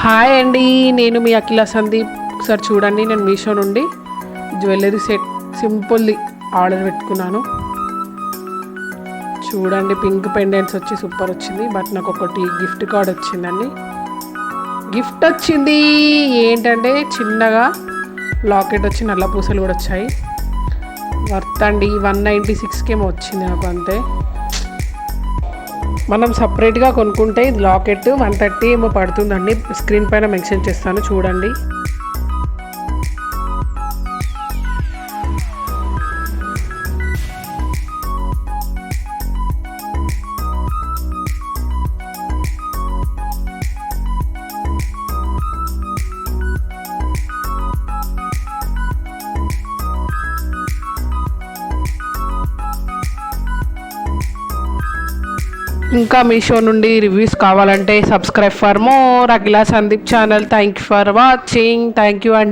Hi అండి, నేను మీ అఖిల సందీప్. ఒకసారి చూడండి, నేను మీషో నుండి జ్యువెలరీ సెట్ సింపుల్ది ఆర్డర్ పెట్టుకున్నాను. చూడండి, పింక్ పెండెంట్స్ వచ్చి సూపర్ వచ్చింది. బట్ నాకు ఒకటి గిఫ్ట్ కార్డ్ వచ్చిందండి. గిఫ్ట్ వచ్చింది ఏంటంటే చిన్నగా లాకెట్ వచ్చి నల్ల పూసలు కూడా వచ్చాయి. వర్త్ అండి 196 ఏమో వచ్చింది నాకు, అంతే. మనం సపరేట్గా కొనుక్కుంటే ఇది లాకెట్ 130 ఏమో పడుతుందండి. స్క్రీన్ పైన మెన్షన్ చేస్తాను, చూడండి. ఇంకా మీషో నుండి రివ్యూస్ కావాలంటే subscribe for more Akhila Sandeep channel. Thank you for watching. Thank you అండి.